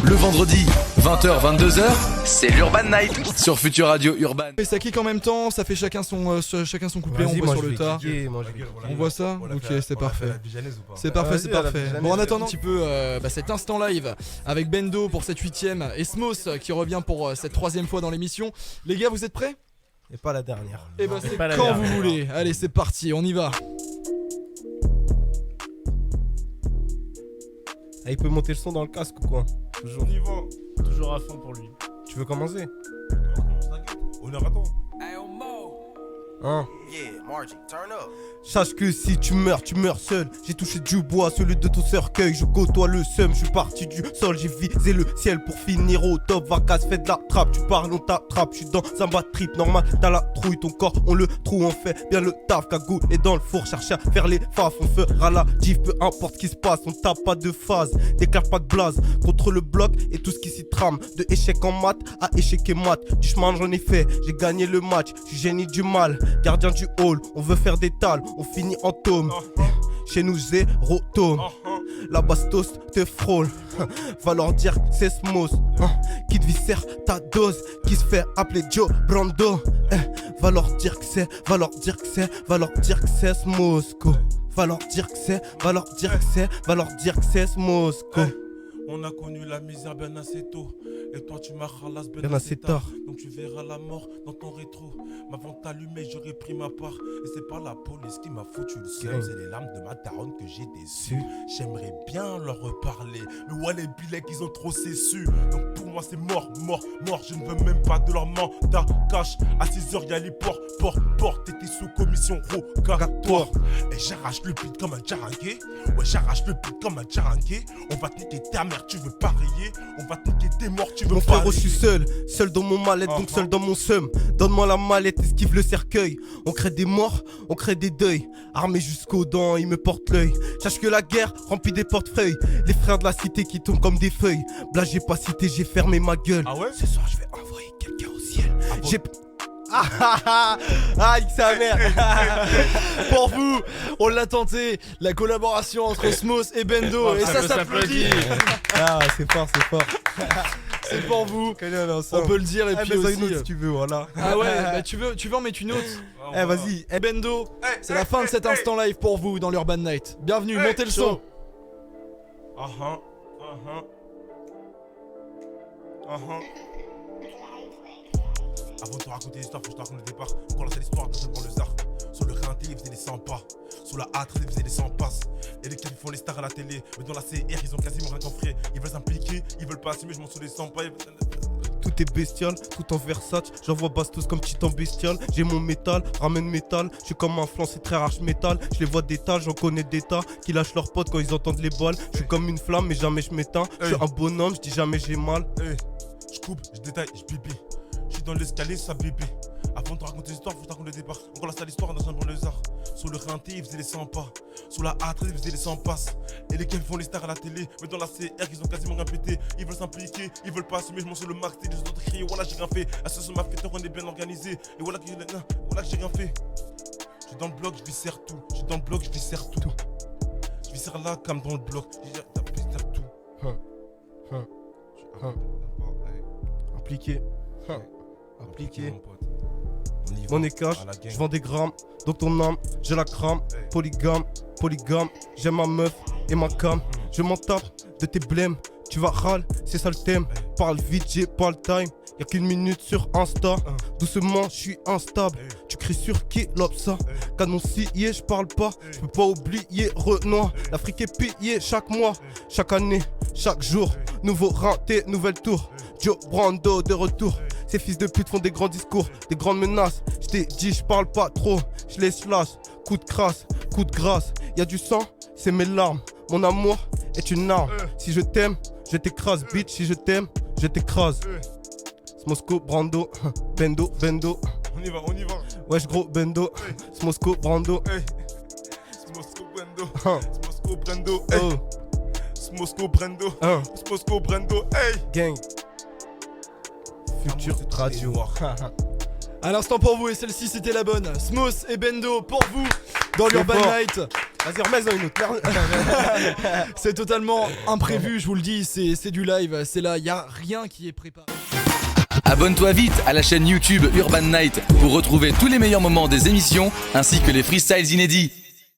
Le vendredi, 20h, 22h, c'est l'Urban Night sur Future Radio Urban. Et ça kick en même temps, ça fait chacun son couplet, on voit sur le tas. On voit ça. Ok, c'est parfait. C'est parfait, c'est parfait. Bon, en attendant un petit peu cet instant live avec Bendo pour cette 8ème et Smos qui revient pour cette 3ème fois dans l'émission. Les gars, vous êtes prêts? Et pas la dernière. Et bah c'est quand vous voulez. Allez, c'est parti, on y va. Ah, il peut monter le son dans le casque ou quoi? Toujours. On y va. Toujours à fond pour lui. Tu veux commencer? On leur attend. Hein? Yeah, Margie, turn up. Sache que si tu meurs seul. J'ai touché du bois, celui de ton cercueil. Je côtoie le seum, je suis parti du sol. J'ai visé le ciel pour finir au top. Vacasse, fais de la trappe, tu parles, on t'attrape. Je suis dans un bad trip normal, t'as la trouille. Ton corps, on le trouve, on fait bien le taf. Cagoule est dans le four, cherche à faire les faf. On fera la diff, peu importe ce qui se passe. On tape pas de phase, déclare pas de blaze. Contre le bloc et tout ce qui s'y trame. De échec en maths à échec et maths. Du chemin j'en ai fait, j'ai gagné le match. Je suis génie du mal, gardien du hall. On veut faire des tales, on finit en tome. Chez nous zéro tome. La bastos te frôle. Va leur dire que c'est Smos. Qui te viscère ta dose. Qui se fait appeler Joe Brando. Va leur dire que c'est, va leur dire que c'est, va leur dire que c'est Smos. Va leur dire que c'est, va leur dire que c'est, va leur dire que c'est Smos. On a connu la misère bien assez tôt. Et toi tu m'as ralassé Bien assez tard. Donc tu verras la mort dans ton rétro. M'avant t'allumer j'aurais pris ma part. Et c'est pas la police qui m'a foutu le seum. C'est les larmes de ma daronne que j'ai déçu. J'aimerais bien leur reparler. Mais ouais les billets qu'ils ont trop cessu. Donc pour moi c'est mort. Je ne veux même pas de leur mandat. Cash à 6h y'a les ports. T'étais sous commission rogatoire. Et j'arrache le beat comme un jarangué. Ouais j'arrache le beat comme un jarangué. On va te niquer ta mère, tu veux parier. On va te niquer tes morts, tu veux mon parier. frérot, je suis seul dans mon mal-être, donc seul dans mon seum. Donne-moi la mallette, esquive le cercueil. On crée des morts, on crée des deuils. Armés jusqu'aux dents, ils me portent l'œil. Sache que la guerre remplit des portefeuilles. Les frères de la cité qui tombent comme des feuilles. Blas, j'ai pas cité, j'ai fermé ma gueule. Ah ouais? Ce soir, je vais envoyer quelqu'un au ciel. J'ai... Ah, sa mère. Pour vous, on l'a tenté, la collaboration entre Smos et Bendo. Et ça s'applaudit. Ah, c'est fort. C'est pour vous. On peut le dire et puis aussi. Une autre, si tu veux, voilà. Ah ouais, bah tu veux en mettre une autre. Vas-y. Bendo, c'est la fin de cet instant live pour vous dans l'Urban Night. Bienvenue, montez le son. Avant de te raconter l'histoire, faut que je te raconte le départ. On commence l'histoire dans un banlieusard. Sur le rinté, ils faisaient des 100 pas. Sous la hâte, ils faisaient des 100 passes. Et les cas, ils font les stars à la télé. Mais dans la CR, ils ont quasiment rien qu'en frais. Ils veulent s'impliquer, ils veulent pas assumer, je m'en sous les 100 pas. Tout est bestial, tout en Versace. J'envoie Bastos comme titan bestial. J'ai mon métal, ramène métal. Je suis comme un flanc, c'est très rare, métal. Je les vois d'état, j'en connais d'état. Qui lâchent leurs potes quand ils entendent les balles. Je suis comme une flamme, mais jamais je m'éteins. Je suis un bonhomme, je dis jamais j'ai mal. Je coupe, je détaille, je bibi. Je suis dans l'escalier, ça bébé. Avant de te raconter l'histoire, faut que je te raconte le départ. Encore la sale histoire dans un banlieusard. Sur le rinté, ils faisaient les 100 pas. Sous la hâte, ils faisaient les 100 passes. Et lesquels font les stars à la télé. Mais dans la CR, ils ont quasiment rien pété. Ils veulent s'impliquer, ils veulent pas assumer. Je m'en sur le max, et les autres crient. Voilà, j'ai rien fait. À ce sur ma fête, on est bien organisé. Et voilà que j'ai rien fait. Je suis dans le bloc, je vis serre tout. Je suis dans le bloc, je vis serre tout. Je vis serre là, comme dans le bloc. J'ai tapé serre tout. Impliqué. Appliqué. Mon écart, je vends des grammes. Dans ton âme, j'ai la crame. Polygame, j'aime ma meuf et ma cam. Je m'en tape de tes blèmes. Tu vas râler, c'est ça le thème. Parle vite, j'ai pas le time. Y'a qu'une minute sur Insta. Doucement, je suis instable. Tu cries sur qui l'obsa. Canon scié, je parle pas. Je peux pas oublier Renoir. L'Afrique est pillée chaque mois, chaque année, chaque jour. Nouveau rinté, nouvelle tour. Joe Brando de retour. Ces fils de pute font des grands discours, des grandes menaces. Je t'ai dit, je parle pas trop. Je les slash, coup de crasse, coup de grâce. Y'a du sang, c'est mes larmes. Mon amour est une arme. Si je t'aime, je t'écrase, bitch. Si je t'aime, je t'écrase. Smosco, Brando, Bendo. On y va. Wesh gros, Bendo. Smosco, Brando. Smosco Brando. Smosco Brando. Hey. Gang. Future Radio. À l'instant pour vous, et celle-ci c'était la bonne. Smos et Bendo pour vous dans l'Urban Night. Vas-y, remets-en une autre. C'est totalement imprévu, je vous le dis, c'est du live, c'est là, y a rien qui est préparé. Abonne-toi vite à la chaîne YouTube Urban Night pour retrouver tous les meilleurs moments des émissions ainsi que les freestyles inédits.